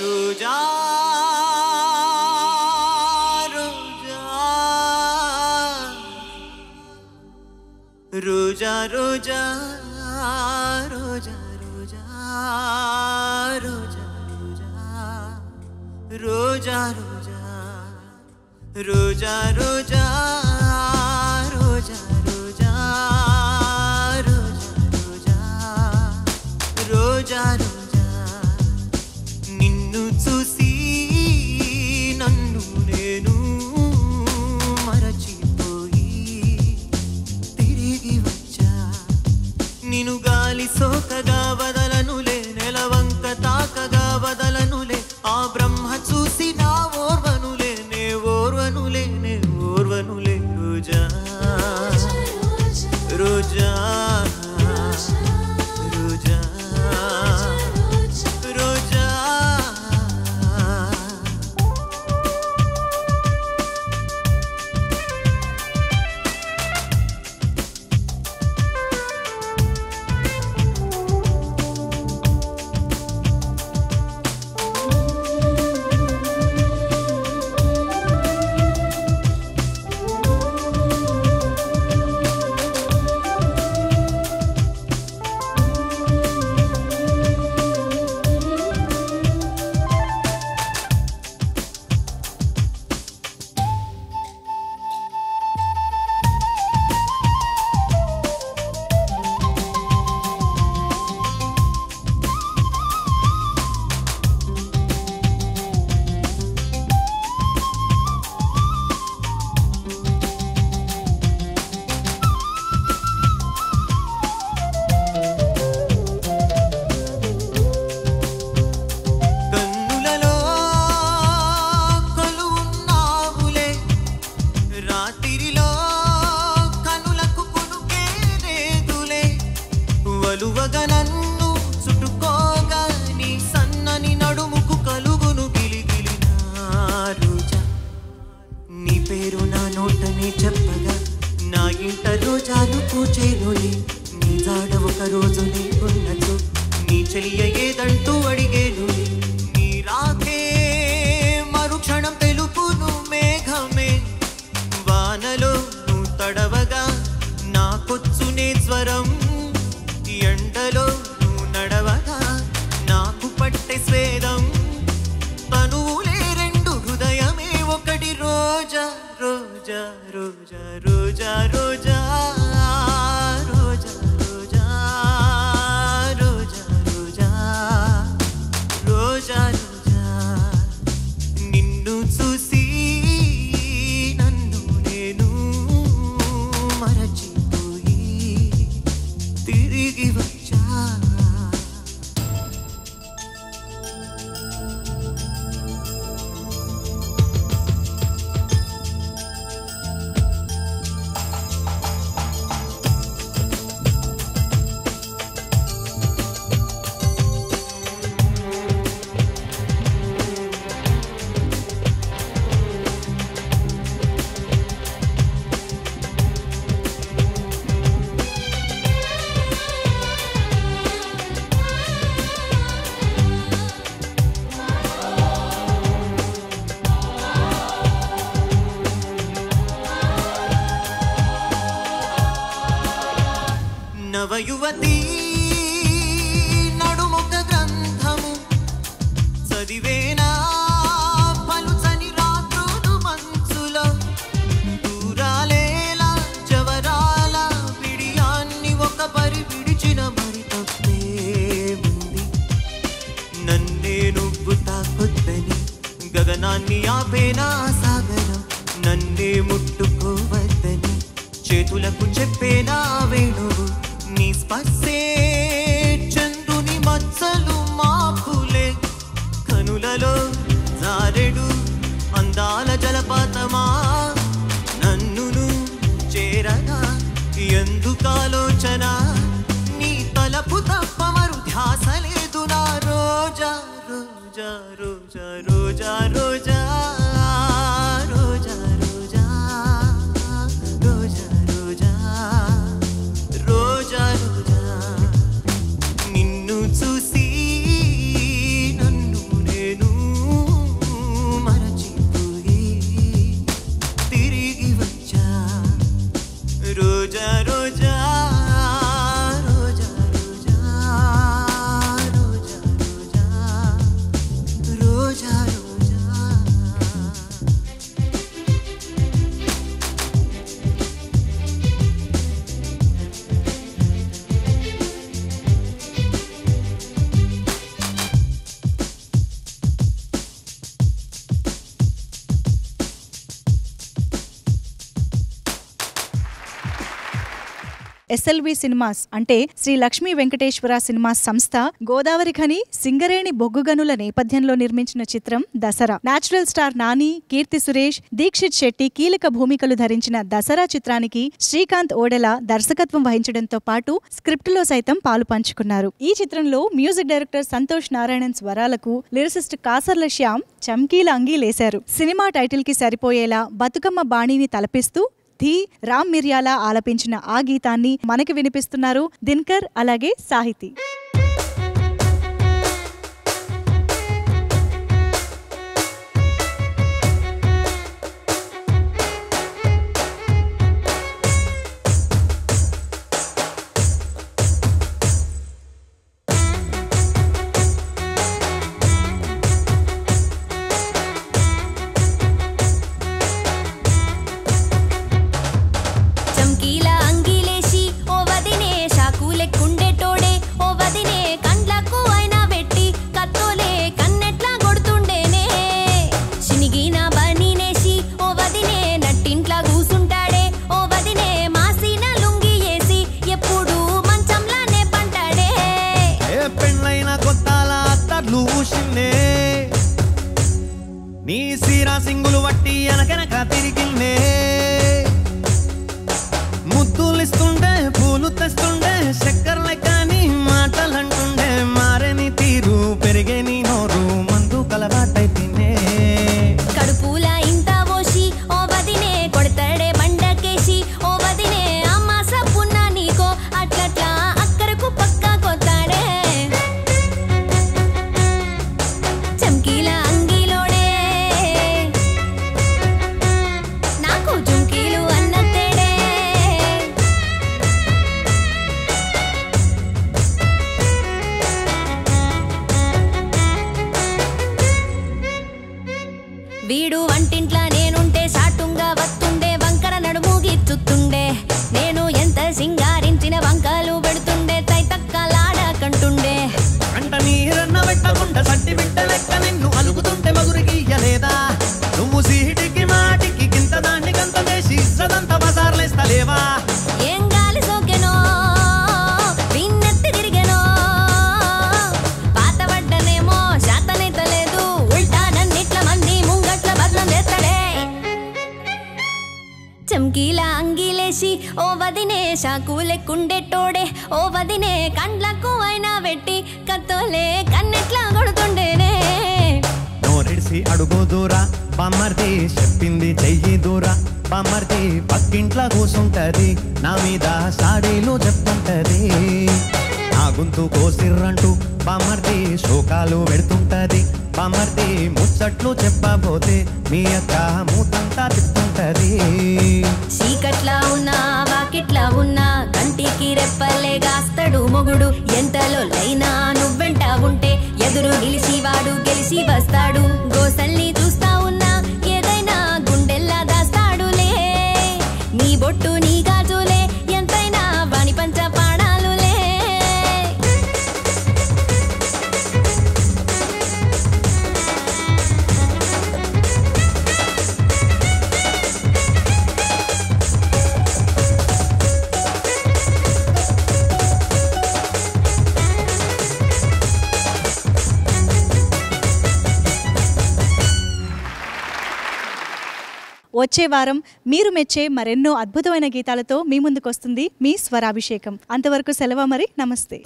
Speaker 2: రోజా రోజా రోజా రోజా రోజా రోజా రోజా రోజా రోజా రోజా రోజా రోజా రోజా రోజా రోజా నిన్ను చూసి నన్ను నేను మరచిపోయి తిరిగి వచ్చా నిన్ను గాలి సోకగా వదలనులే నెలవంక తాకగా వదలనులే ఆ బ్రహ్మ చూసి నా ఓర్వనులే నే ఓర్వనులే నే ఓర్వనులే రోజా రోజా రోజా రోజా చెప్పగా నా ఇంట రోజాలు పూచేలోని నీ జాడ ఒక రోజు నీ ఉన్నచు నీ చెలియ ఏదంటూ అడిగేను నీ రాకే మరుక్షణం తెలుపును మేఘమే వానలో నువ్వు తడవగా నాకొచ్చునే స్వరం ఎండలో నువ్వు నడవగా నాకు పట్టే స్వేదం తనువులే రెండు హృదయమే ఒకటి రోజా రోజా రోజా రోజా రోజా రోజా రోజా రోజా రోజా రోజా రోజా నిన్ను చూసి నన్ను నేను మరచిపోయి తిరిగి వచ్చా నవయువతి నడుమొక గ్రంథము చదివేనా పలుచని రాత్రులు మంచులో దూరాలేలా జవరాల విడియాన్ని ఒక పరి విడిచిన మరి తప్పేముంది నన్నే నువ్వు తాకొద్దని గగనాన్ని ఆపేనా సాగరం నన్నే ముట్టుకోవద్దని చేతులకు చెప్పేనా వేణువు నీ స్పర్శే చంద్రుని మచ్చలు మాపులే కనులలో జారెడు అందాల జలపాతమా నన్నును చేరగా ఎందుకాలోచన నీ తలపు తప్ప మరు ధ్యాస లేదు నా రోజా రోజా రోజా రోజా రోజా రోజా రోజా రోజా రోజా రోజా రోజా నిన్ను చూసి నన్ను నేను మరచిపోయి
Speaker 1: SLV సినిమాస్ అంటే శ్రీ లక్ష్మీ వెంకటేశ్వర సినిమాస్ సంస్థ గోదావరి ఖని సింగరేణి బొగ్గుగనుల నేపథ్యంలో నిర్మించిన చిత్రం దసరా. నేచురల్ స్టార్ నాని, కీర్తి సురేష్, దీక్షిత్ శెట్టి కీలక భూమికలు ధరించిన దసరా చిత్రానికి శ్రీకాంత్ ఓడెల దర్శకత్వం వహించడంతో పాటు స్క్రిప్టులో సైతం పాలు పంచుకున్నారు. ఈ చిత్రంలో మ్యూజిక్ డైరెక్టర్ సంతోష్ నారాయణన్ స్వరాలకు లిరిసిస్ట్ కాసర్ల శ్యామ్ చమ్కీల అంగీలేశారు. సినిమా టైటిల్ కి సరిపోయేలా బతుకమ్మ బాణీని తలపిస్తూ ధీ రామ్ మిర్యాల ఆలపించిన ఆ గీతాన్ని మనకి వినిపిస్తున్నారు దినకర్ అలాగే సాహితి.
Speaker 11: నీ సీరా సింగులు వట్టి అనకెనక తిరిగిన్నే ముద్దులిస్తుండే పూలు తెస్తుండే చక్కర్లే కానీ మాటలంటుండే మారేని తీరు పెరిగే నీ నోరు మందు కలవాటైతేనే
Speaker 3: కడుపుల ఇంత పోసి ఓ వదినే కొడతాడే బండకేసి ఓ వదినే అమ్మాస పున్న నీకో అట్లట్లా అక్కరకు పక్కా కొత్తాడే చమ్కీల అంగిలోడే నాకు జుంకీలు అన్నత్తేడే వీడు వంటింట్లా నేనుంటే సాటుంగా వస్తుండే వంకర నడుము గిచ్చుతుండే నేను ఎంత సింగారించిన వంకలు పెడుతుండే తైతక్కలాడకంటుండే
Speaker 11: అంట నీరన్న పెట్టకుండా సట్టి బిడ్డ లెక్క నిన్ను అలుగుతుంటే మగురు గీయలేదా నువ్వు సీటికి మాటికి గింత దాన్ని గంత వేసి ఇచ్చదంతా బజార్లేస్తలేవా
Speaker 3: ఏం గాలి సోకెనో విన్నెత్తి తిరిగెనో పాతబడ్డనేమో శాతనైతలేదు ఉల్టా నన్నిట్ల మంది ముంగట్ల బద్నం చేస్తాడే చమ్కీల అంగిలేసి ఓ వదినే షాకులెక్కుండేటోడే ఓ వదినే కండ్లకు అయినా పెట్టి కత్తోలే కన్నెట్లా కొడుతుండేనే
Speaker 11: నోరెడిసి అడుగు దూరా బామ్మర్ది చెప్పింది చెయ్యి దూరా బామ్మర్ది పక్కింట్లా కూసుంటది నా మీద సాడీలు చెప్తుంటది నా గొంతు కోసిర్రంటూ బామ్మర్ది శోకాలు పెడుతుంటది బామ్మర్ది ముచ్చట్లు చెప్పబోతే మీ అక్క మూతంతా తిప్పుతుంటది
Speaker 3: చీకట్లా ఉన్నా వాకిట్లా ఉన్నా కంటికి రెప్పలే గాస్తాడు మొగుడు ఎంతలో లైనా నువ్వెంట ఉంటే ఎదురు నిలిచి వాడు గెలిచి వస్తాడు గోసల్ని చూస్తా ఉన్నా ఏదైనా గుండెల్లా దాస్తాడులే నీ బొట్టు నీ గాజులే ఎంతైనా వాణి పంచ పాడాలులే
Speaker 1: వచ్చే వారం మీరు మెచ్చే మరెన్నో అద్భుతమైన గీతాలతో మీ ముందుకొస్తుంది మీ స్వరాభిషేకం. అంతవరకు సెలవు మరి. నమస్తే.